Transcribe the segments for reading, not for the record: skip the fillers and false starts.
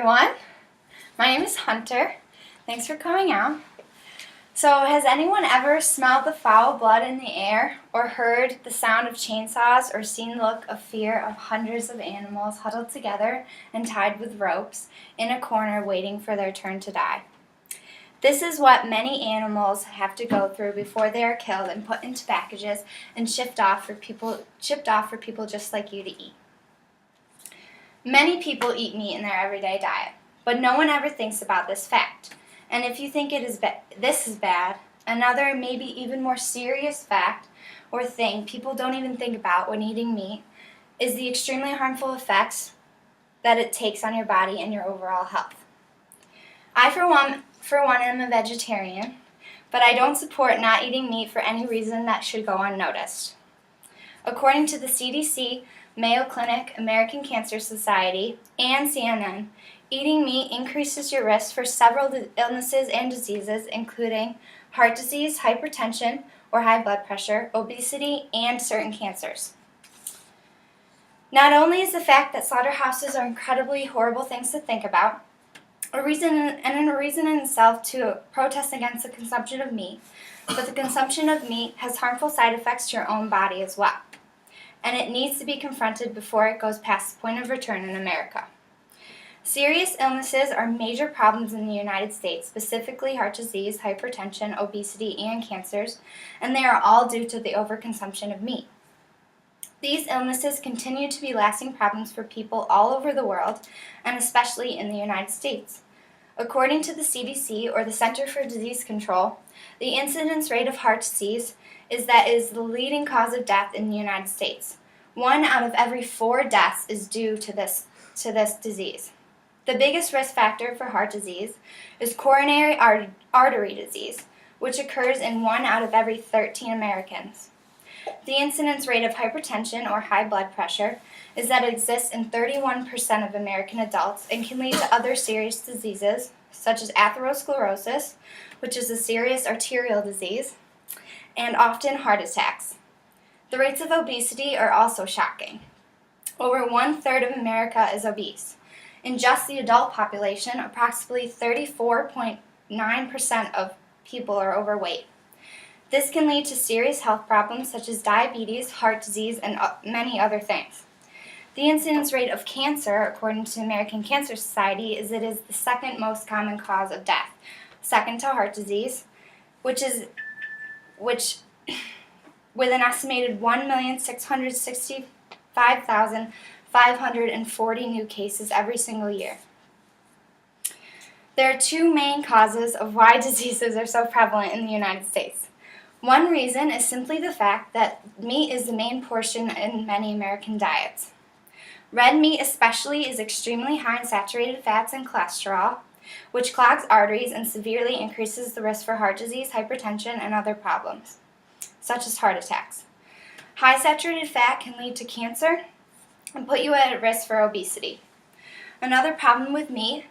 everyone. My name is Hunter. Thanks for coming out. So, has anyone ever smelled the foul blood in the air, or heard the sound of chainsaws, or seen the look of fear of hundreds of animals huddled together and tied with ropes in a corner waiting for their turn to die? This is what many animals have to go through before they are killed and put into packages and shipped off for people just like you to eat. Many people eat meat in their everyday diet, but no one ever thinks about this fact. And if you think this is bad, another maybe even more serious fact or thing people don't even think about when eating meat is the extremely harmful effects that it takes on your body and your overall health. I, for one, am a vegetarian, but I don't support not eating meat for any reason that should go unnoticed. According to the CDC, Mayo Clinic, American Cancer Society, and CNN, eating meat increases your risk for several illnesses and diseases, including heart disease, hypertension or high blood pressure, obesity, and certain cancers. Not only is the fact that slaughterhouses are incredibly horrible things to think about, a reason in itself to protest against the consumption of meat, but the consumption of meat has harmful side effects to your own body as well, and it needs to be confronted before it goes past the point of return in America. Serious illnesses are major problems in the United States, specifically heart disease, hypertension, obesity, and cancers, and they are all due to the overconsumption of meat. These illnesses continue to be lasting problems for people all over the world, and especially in the United States. According to the CDC, or the Center for Disease Control, the incidence rate of heart disease is the leading cause of death in the United States. 1 out of every 4 deaths is due to this disease. The biggest risk factor for heart disease is coronary artery disease, which occurs in 1 out of every 13 Americans. The incidence rate of hypertension or high blood pressure is that it exists in 31% of American adults and can lead to other serious diseases, such as atherosclerosis, which is a serious arterial disease, and often heart attacks. The rates of obesity are also shocking. Over 1/3 of America is obese. In just the adult population, approximately 34.9% of people are overweight. This can lead to serious health problems such as diabetes, heart disease, and many other things. The incidence rate of cancer, according to the American Cancer Society, is the second most common cause of death, second to heart disease, which with an estimated 1,665,540 new cases every single year. There are 2 main causes of why diseases are so prevalent in the United States. One reason is simply the fact that meat is the main portion in many American diets. Red meat especially is extremely high in saturated fats and cholesterol, which clogs arteries and severely increases the risk for heart disease, hypertension, and other problems, such as heart attacks. High saturated fat can lead to cancer and put you at risk for obesity. Another problem with meat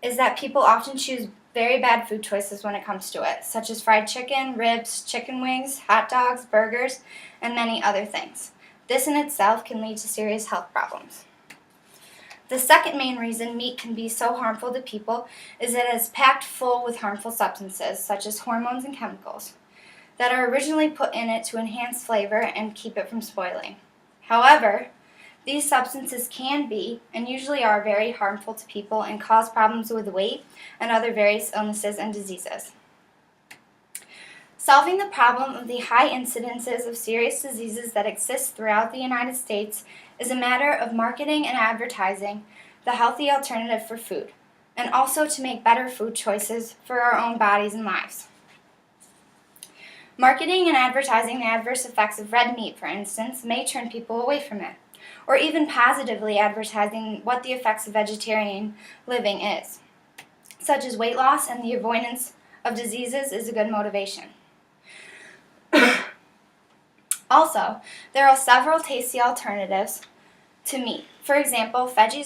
is that people often choose very bad food choices when it comes to it, such as fried chicken, ribs, chicken wings, hot dogs, burgers, and many other things. This in itself can lead to serious health problems. The second main reason meat can be so harmful to people is that it is packed full with harmful substances, such as hormones and chemicals, that are originally put in it to enhance flavor and keep it from spoiling. However, these substances can be, and usually are, very harmful to people and cause problems with weight and other various illnesses and diseases. Solving the problem of the high incidences of serious diseases that exist throughout the United States is a matter of marketing and advertising the healthy alternative for food, and also to make better food choices for our own bodies and lives. Marketing and advertising the adverse effects of red meat, for instance, may turn people away from it, or even positively advertising what the effects of vegetarian living is, such as weight loss and the avoidance of diseases, is a good motivation. Also, there are several tasty alternatives to meat. For example, veggie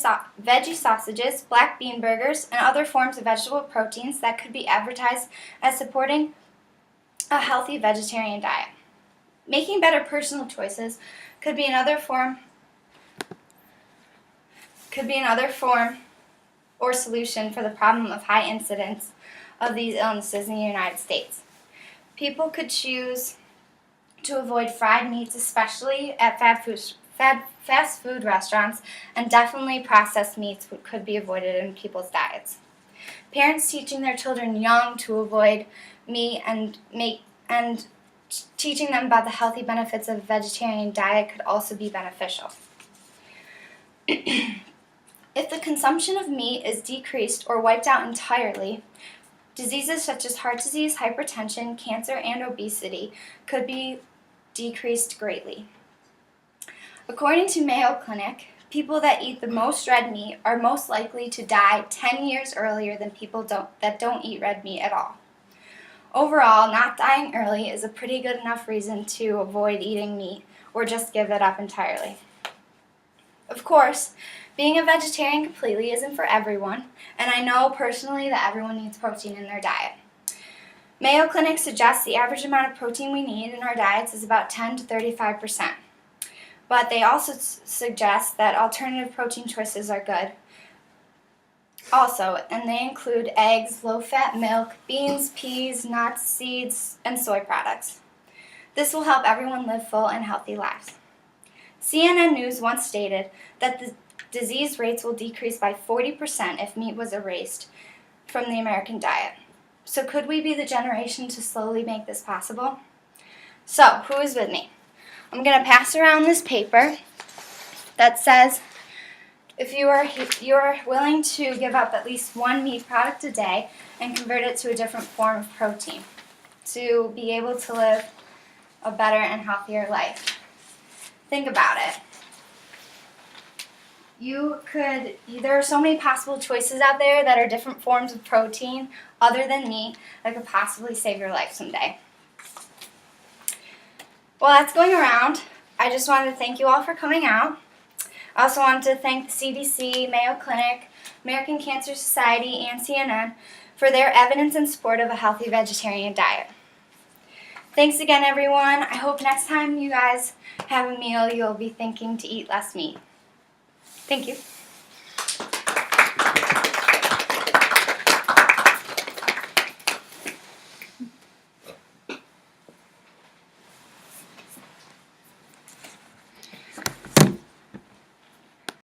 sausages, black bean burgers, and other forms of vegetable proteins that could be advertised as supporting a healthy vegetarian diet. Making better personal choices could be another form or solution for the problem of high incidence of these illnesses in the United States. People could choose to avoid fried meats, especially at fast food restaurants, and definitely processed meats could be avoided in people's diets. Parents teaching their children young to avoid meat and teaching them about the healthy benefits of a vegetarian diet could also be beneficial. If the consumption of meat is decreased or wiped out entirely, diseases such as heart disease, hypertension, cancer, and obesity could be decreased greatly. According to Mayo Clinic, people that eat the most red meat are most likely to die 10 years earlier than people that don't eat red meat at all. Overall, not dying early is a pretty good enough reason to avoid eating meat or just give it up entirely. Of course, being a vegetarian completely isn't for everyone, and I know personally that everyone needs protein in their diet. Mayo Clinic suggests the average amount of protein we need in our diets is about 10 to 35%. But they also suggest that alternative protein choices are good also, and they include eggs, low-fat milk, beans, peas, nuts, seeds, and soy products. This will help everyone live full and healthy lives. CNN News once stated that the disease rates will decrease by 40% if meat was erased from the American diet. So could we be the generation to slowly make this possible? So, who is with me? I'm going to pass around this paper that says if you are willing to give up at least one meat product a day and convert it to a different form of protein to be able to live a better and healthier life. Think about it. There are so many possible choices out there that are different forms of protein other than meat that could possibly save your life someday. Well, that's going around. I just wanted to thank you all for coming out. I also wanted to thank the CDC, Mayo Clinic, American Cancer Society, and CNN for their evidence in support of a healthy vegetarian diet. Thanks again, everyone. I hope next time you guys have a meal, you'll be thinking to eat less meat. Thank you.